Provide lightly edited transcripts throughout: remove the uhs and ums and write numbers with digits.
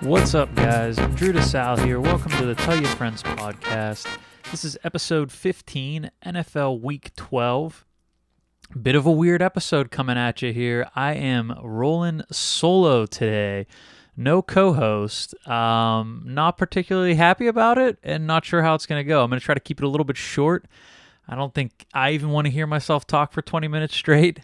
What's up, guys? Drew DeSalle here. Welcome to the TYF Podcast. This is episode 15, NFL Week 12. Bit of a weird episode coming at you here. I am rolling solo today. No co-host. Not particularly happy about it and not sure how it's going to go. I'm going to try to keep it a little bit short. I don't think I even want to hear myself talk for 20 minutes straight.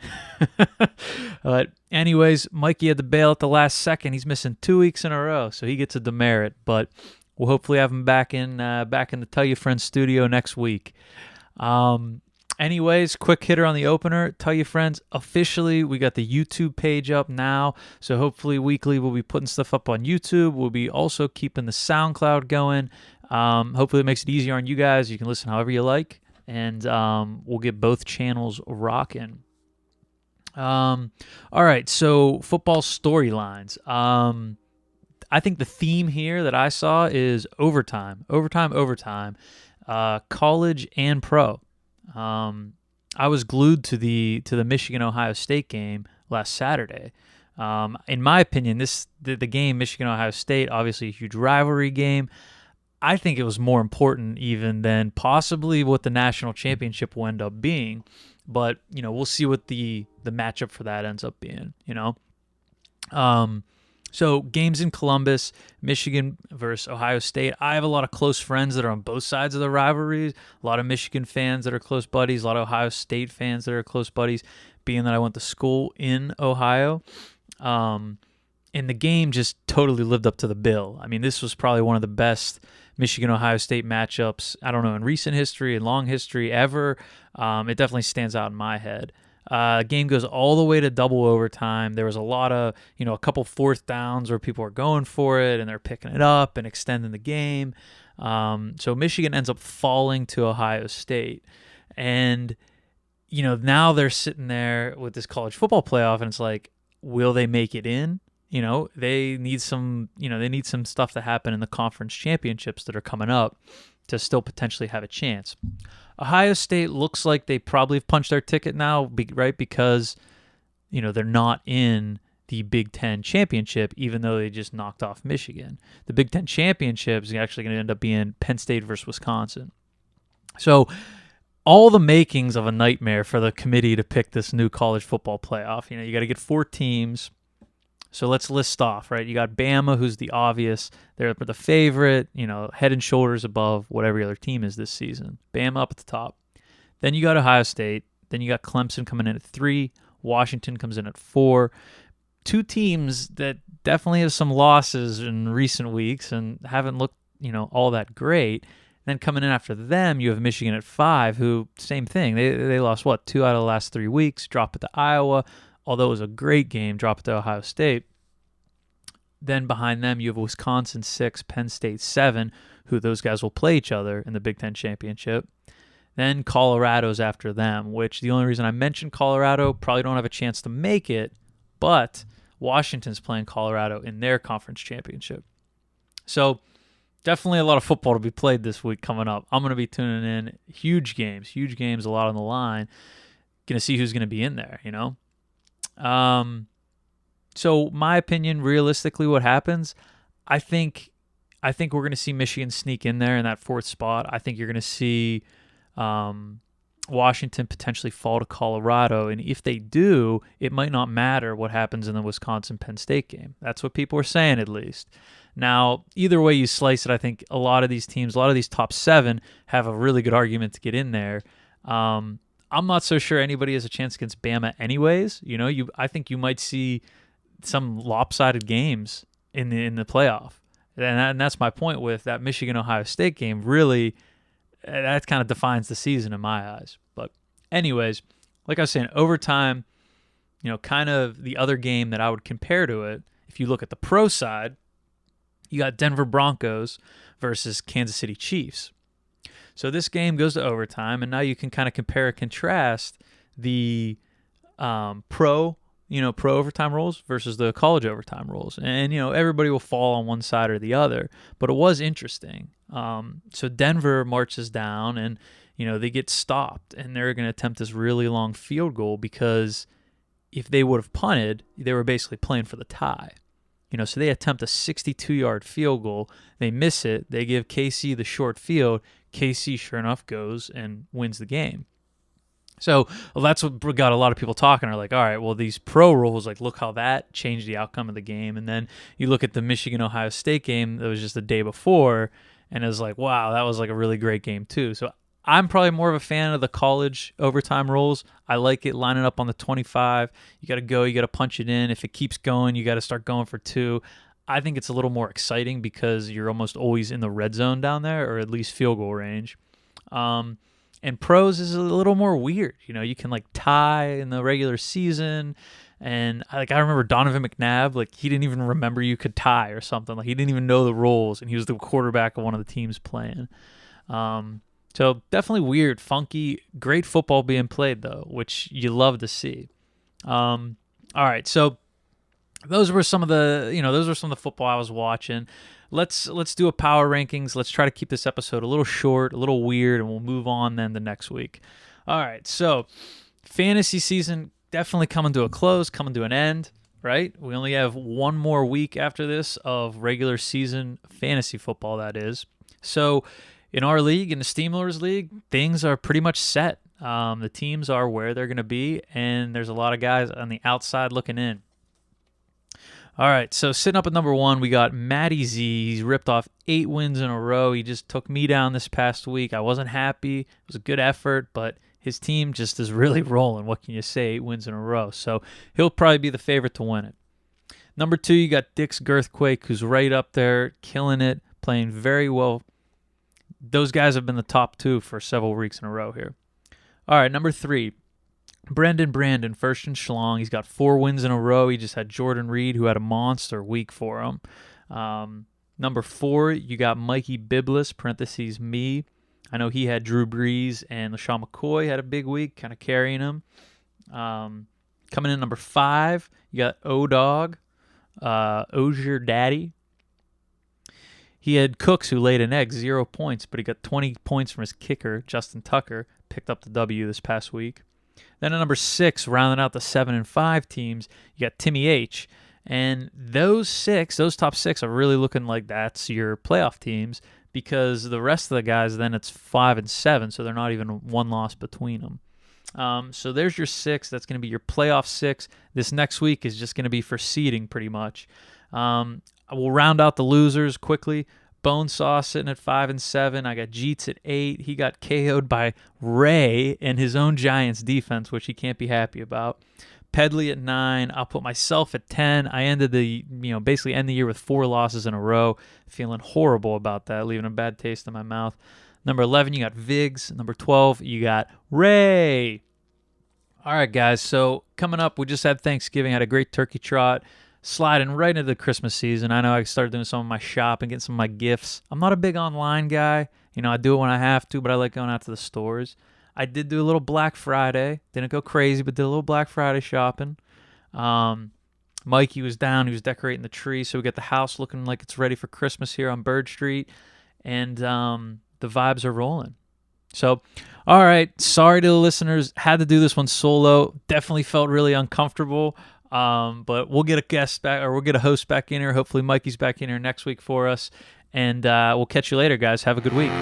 But anyways, Mikey had to bail at the last second. He's missing 2 weeks in a row, so he gets a demerit. But we'll hopefully have him back in the Tell Your Friends studio next week. Anyways, quick hitter on the opener. Tell your friends, officially, we got the YouTube page up now. So hopefully weekly we'll be putting stuff up on YouTube. We'll be also keeping the SoundCloud going. Hopefully it makes it easier on you guys. You can listen however you like. And we'll get both channels rocking. All right, so football storylines. I think the theme here that I saw is overtime, college and pro. I was glued to the Michigan-Ohio State game last Saturday. In my opinion, the game Michigan-Ohio State, obviously a huge rivalry game. I think it was more important even than possibly what the national championship will end up being. But, we'll see what the matchup for that ends up being, So games in Columbus, Michigan versus Ohio State. I have a lot of close friends that are on both sides of the rivalries. A lot of Michigan fans that are close buddies. A lot of Ohio State fans that are close buddies, being that I went to school in Ohio. And the game just totally lived up to the bill. I mean, this was probably one of the best Michigan-Ohio State matchups, I don't know, in recent history, in long history, ever. It definitely stands out in my head. Game goes all the way to double overtime. There was a lot of, a couple fourth downs where people are going for it and they're picking it up and extending the game. So Michigan ends up falling to Ohio State. And, now they're sitting there with this college football playoff and it's like, will they make it in? They need some stuff to happen in the conference championships that are coming up to still potentially have a chance. Ohio State looks like they probably have punched their ticket now, right? Because, they're not in the Big Ten championship, even though they just knocked off Michigan. The Big Ten championship is actually going to end up being Penn State versus Wisconsin. So all the makings of a nightmare for the committee to pick this new college football playoff. You got to get 4 teams. So let's list off, right? You got Bama, who's the obvious. They're the favorite, head and shoulders above what every other team is this season. Bama up at the top. Then you got Ohio State. Then you got Clemson coming in at 3. Washington comes in at 4. 2 teams that definitely have some losses in recent weeks and haven't looked, all that great. Then coming in after them, you have Michigan at 5, who, same thing. They lost, 2 out of the last 3 weeks, drop it to Iowa. Although it was a great game, drop it to Ohio State. Then behind them, you have Wisconsin 6, Penn State 7, who those guys will play each other in the Big Ten Championship. Then Colorado's after them, which the only reason I mentioned Colorado, probably don't have a chance to make it, but Washington's playing Colorado in their conference championship. So definitely a lot of football to be played this week coming up. I'm going to be tuning in. Huge games, a lot on the line. Going to see who's going to be in there, So my opinion, realistically, what happens, I think we're going to see Michigan sneak in there in that 4th spot. I think you're going to see Washington potentially fall to Colorado. And if they do, it might not matter what happens in the Wisconsin-Penn State game. That's what people are saying, at least. Now, either way you slice it, I think a lot of these teams, a lot of these top 7 have a really good argument to get in there. I'm not so sure anybody has a chance against Bama anyways. I think you might see some lopsided games in the playoff. And that's my point with that Michigan-Ohio State game. Really, that kind of defines the season in my eyes. But anyways, like I was saying, overtime, kind of the other game that I would compare to it, if you look at the pro side, you got Denver Broncos versus Kansas City Chiefs. So this game goes to overtime, and now you can kind of compare and contrast the pro overtime rules versus the college overtime rules. And, everybody will fall on one side or the other, but it was interesting. So Denver marches down and, they get stopped, and they're going to attempt this really long field goal because if they would have punted, they were basically playing for the tie. So they attempt a 62-yard field goal. They miss it. They give KC the short field. KC, sure enough, goes and wins the game. So that's what got a lot of people talking. Are like, all right, well, these pro rules, like, look how that changed the outcome of the game. And then you look at the Michigan-Ohio State game that was just the day before, and it was like, wow, that was like a really great game too. So I'm probably more of a fan of the college overtime rules. I like it lining up on the 25. You got to go. You got to punch it in. If it keeps going, you got to start going for 2. I think it's a little more exciting because you're almost always in the red zone down there, or at least field goal range. And pros is a little more weird. You can like tie in the regular season. And I remember Donovan McNabb, like, he didn't even remember you could tie or something. Like, he didn't even know the rules, and he was the quarterback of one of the teams playing. So definitely weird, funky, great football being played though, which you love to see. All right, so those were some of the football I was watching. Let's do a power rankings. Let's try to keep this episode a little short, a little weird, and we'll move on then the next week. All right, so fantasy season definitely coming to a close, coming to an end, right? We only have one more week after this of regular season fantasy football, that is. So in our league, in the Steamrollers League, things are pretty much set. The teams are where they're going to be, and there's a lot of guys on the outside looking in. All right, so sitting up at number 1, we got Matty Z. He's ripped off 8 wins in a row. He just took me down this past week. I wasn't happy. It was a good effort, but his team just is really rolling. What can you say? 8 wins in a row. So he'll probably be the favorite to win it. Number 2, you got Dick's Girthquake, who's right up there, killing it, playing very well. Those guys have been the top 2 for several weeks in a row here. All right, number 3. Brandon, first and schlong. He's got 4 wins in a row. He just had Jordan Reed, who had a monster week for him. Number 4, you got Mikey Biblis, parentheses me. I know he had Drew Brees and LaShawn McCoy had a big week, kind of carrying him. Coming in number 5, you got O-Dog, Ozier Daddy. He had Cooks, who laid an egg, 0 points, but he got 20 points from his kicker, Justin Tucker, picked up the W this past week. Then at number 6, rounding out the 7 and 5 teams, you got Timmy H. And those top 6 are really looking like that's your playoff teams, because the rest of the guys, then it's 5 and 7, so they're not even one loss between them. So there's your 6. That's going to be your playoff 6. This next week is just going to be for seeding pretty much. We'll round out the losers quickly. Bonesaw sitting at 5 and 7. I got Jeets at 8. He got KO'd by Ray and his own Giants defense, which he can't be happy about. Pedley at 9. I'll put myself at 10. I ended basically end the year with 4 losses in a row. Feeling horrible about that, leaving a bad taste in my mouth. Number 11, you got Viggs. Number 12, you got Ray. All right, guys. So coming up, we just had Thanksgiving. Had a great turkey trot. Sliding right into the Christmas season. I know I started doing some of my shopping, getting some of my gifts. I'm not a big online guy. I do it when I have to, but I like going out to the stores. I did do a little Black Friday. Didn't go crazy, but did a little Black Friday shopping. Mikey was down. He was decorating the tree, so we got the house looking like it's ready for Christmas here on Bird Street. And the vibes are rolling. So, all right. Sorry to the listeners. Had to do this one solo. Definitely felt really uncomfortable. But we'll get a guest back, or we'll get a host back in here. Hopefully Mikey's back in here next week for us. And we'll catch you later, guys. Have a good week.